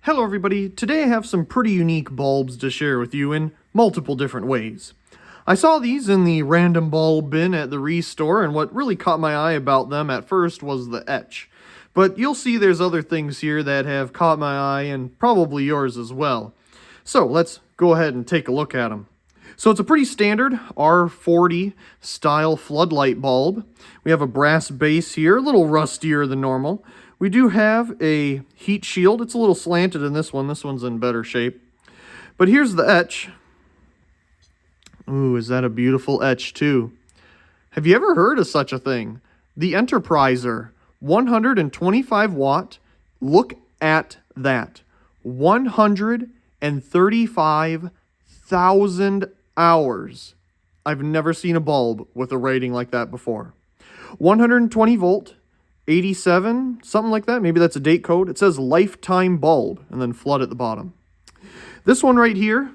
Hello everybody, today I have some pretty unique bulbs to share with you in multiple different ways. I saw these in the random bulb bin at the Restore, and what really caught my eye about them at first was the etch. But you'll see there's other things here that have caught my eye and probably yours as well. So let's go ahead and take a look at them. So it's a pretty standard R40 style floodlight bulb. We have a brass base here, a little rustier than normal. We do have a heat shield. It's a little slanted in this one. This one's in better shape. But here's the etch. Ooh, is that a beautiful etch too? Have you ever heard of such a thing? The Enterpriser, 125 watt. Look at that. 135,000 hours. I've never seen a bulb with a rating like that before. 120 volt. 87, something like that. Maybe that's a date code. It says lifetime bulb and then flood at the bottom. This one right here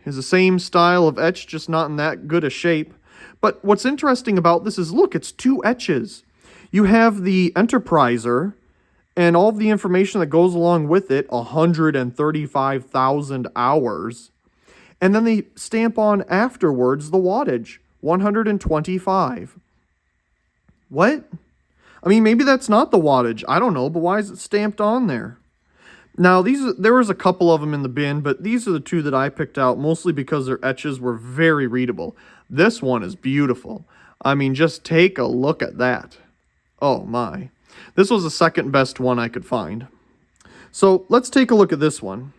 is the same style of etch, just not in that good a shape. But what's interesting about this is, look, it's two etches. You have the Enterpriser and all of the information that goes along with it, 135,000 hours. And then they stamp on afterwards the wattage, 125. What? I mean, maybe that's not the wattage. I don't know, but why is it stamped on there? Now, there was a couple of them in the bin, but these are the two that I picked out, mostly because their etches were very readable. This one is beautiful. I mean, just take a look at that. Oh, my. This was the second best one I could find. So, let's take a look at this one.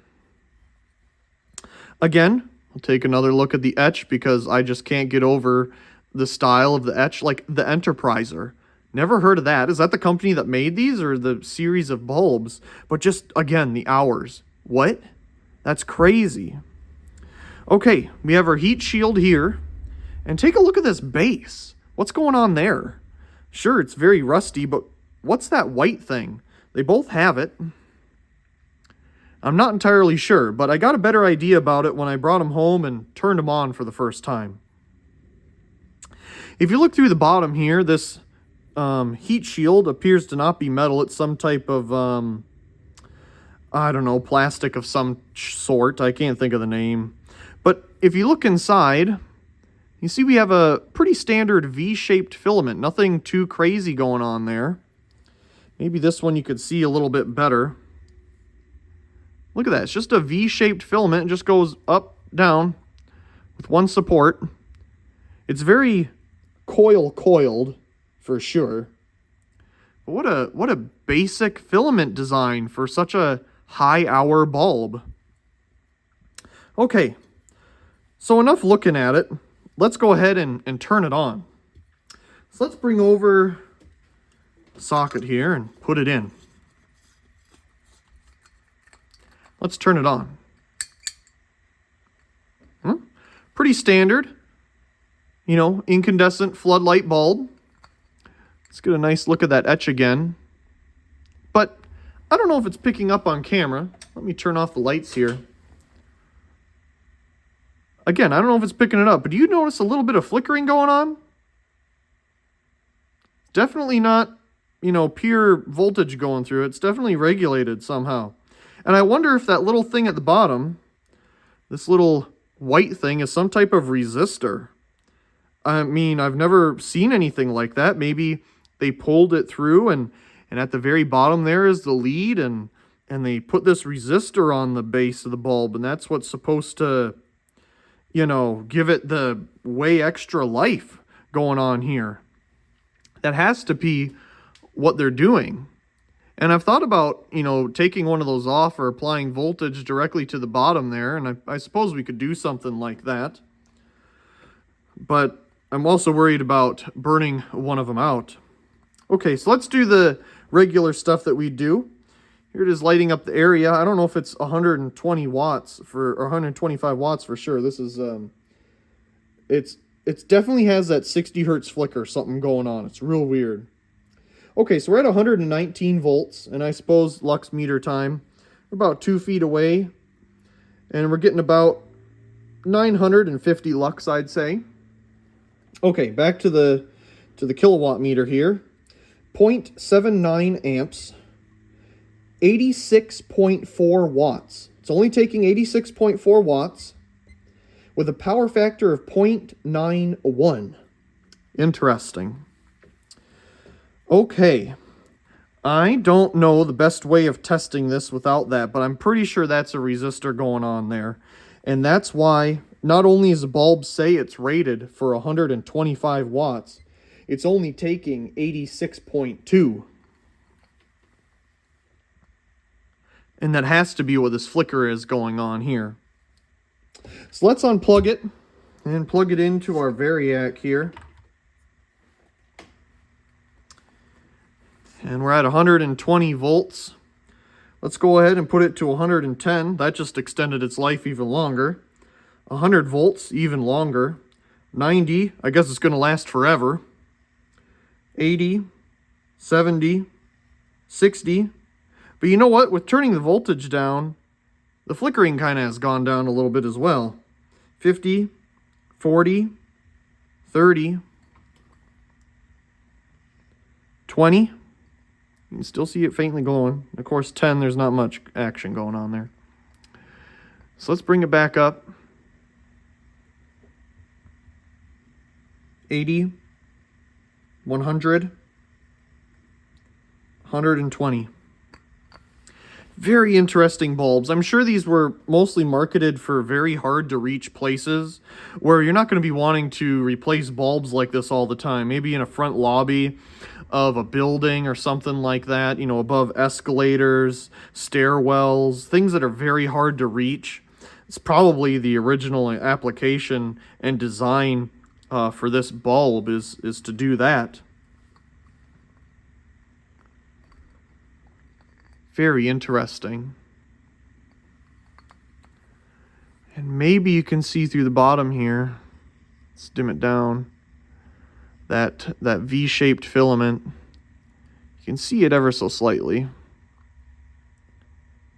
Again, I'll take another look at the etch because I just can't get over the style of the etch, like the Enterpriser. Never heard of that. Is that the company that made these or the series of bulbs? But just, again, the hours. What? That's crazy. Okay, we have our heat shield here. And take a look at this base. What's going on there? Sure, it's very rusty, but what's that white thing? They both have it. I'm not entirely sure, but I got a better idea about it when I brought them home and turned them on for the first time. If you look through the bottom here, this heat shield appears to not be metal. It's some type of, I don't know, plastic of some sort. I can't think of the name. But if you look inside, you see we have a pretty standard V-shaped filament. Nothing too crazy going on there. Maybe this one you could see a little bit better. Look at that. It's just a V-shaped filament. It just goes up, down with one support. It's very coiled for sure. But what a basic filament design for such a high hour bulb. Okay, so enough looking at it. Let's go ahead and turn it on. So let's bring over the socket here and put it in. Let's turn it on. Pretty standard. You know, incandescent floodlight bulb. Let's get a nice look at that etch again. But I don't know if it's picking up on camera. Let me turn off the lights here. Again, I don't know if it's picking it up, but do you notice a little bit of flickering going on? Definitely not, you know, pure voltage going through it. It's definitely regulated somehow. And I wonder if that little thing at the bottom, this little white thing, is some type of resistor. I mean, I've never seen anything like that. Maybe they pulled it through and at the very bottom there is the lead and they put this resistor on the base of the bulb, and that's what's supposed to, you know, give it the way extra life going on here. That has to be what they're doing. And I've thought about, you know, taking one of those off or applying voltage directly to the bottom there, and I suppose we could do something like that. But I'm also worried about burning one of them out. Okay, so let's do the regular stuff that we do. Here it is lighting up the area. I don't know if it's 120 watts or 125 watts for sure. This is, it's definitely has that 60 hertz flicker, something going on. It's real weird. Okay, so we're at 119 volts, and I suppose lux meter time. We're about 2 feet away, and we're getting about 950 lux, I'd say. Okay, back to the kilowatt meter here. 0.79 amps. 86.4 watts. It's only taking 86.4 watts with a power factor of 0.91. Interesting. Okay. I don't know the best way of testing this without that, but I'm pretty sure that's a resistor going on there. And that's why not only does the bulb say it's rated for 125 watts, it's only taking 86.2. And that has to be what this flicker is going on here. So let's unplug it and plug it into our Variac here. And we're at 120 volts. Let's go ahead and put it to 110. That just extended its life even longer. 100 volts, even longer. 90, I guess it's going to last forever. 80, 70, 60. But you know what? With turning the voltage down, the flickering kind of has gone down a little bit as well. 50, 40, 30, 20. You can still see it faintly glowing. Of course, 10, there's not much action going on there. So let's bring it back up. 80, 100, 120. Very interesting bulbs. I'm sure these were mostly marketed for very hard to reach places where you're not going to be wanting to replace bulbs like this all the time. Maybe in a front lobby of a building or something like that, you know, above escalators, stairwells, things that are very hard to reach. It's probably the original application and design for this bulb is to do that. Very interesting. And maybe you can see through the bottom here. Let's dim it down. That V-shaped filament. You can see it ever so slightly.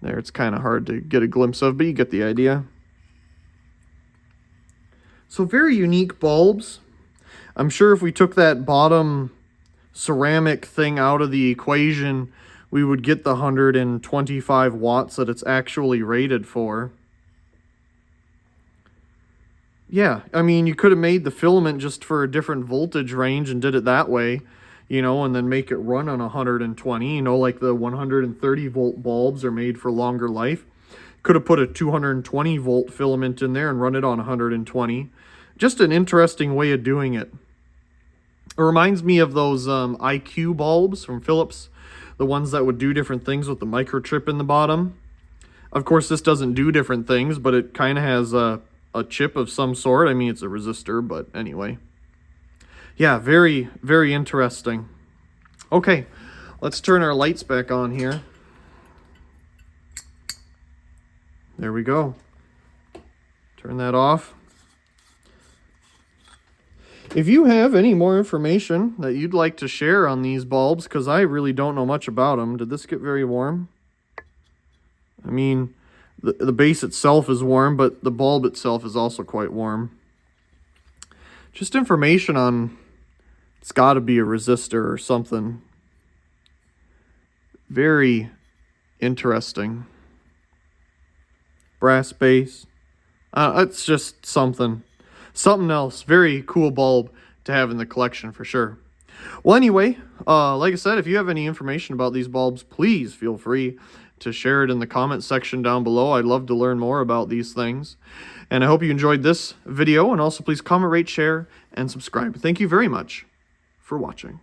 There, it's kind of hard to get a glimpse of, but you get the idea. So very unique bulbs. I'm sure if we took that bottom ceramic thing out of the equation, we would get the 125 watts that it's actually rated for. Yeah, I mean, you could have made the filament just for a different voltage range and did it that way, you know, and then make it run on 120, you know, like the 130 volt bulbs are made for longer life. Could have put a 220 volt filament in there and run it on 120. Just an interesting way of doing it. It reminds me of those IQ bulbs from Philips, the ones that would do different things with the microchip in the bottom. Of course, this doesn't do different things, but it kind of has a chip of some sort. I mean, it's a resistor, but anyway. Yeah, very, very interesting. Okay, let's turn our lights back on here. There we go. Turn that off. If you have any more information that you'd like to share on these bulbs, because I really don't know much about them. Did this get very warm? I mean, the base itself is warm, but the bulb itself is also quite warm. Just information on, it's got to be a resistor or something. Very interesting. Brass base. It's just something else. Very cool bulb to have in the collection for sure. Well, anyway, like I said, if you have any information about these bulbs, please feel free to share it in the comment section down below. I'd love to learn more about these things. And I hope you enjoyed this video, and also please comment, rate, share, and subscribe. Thank you very much for watching.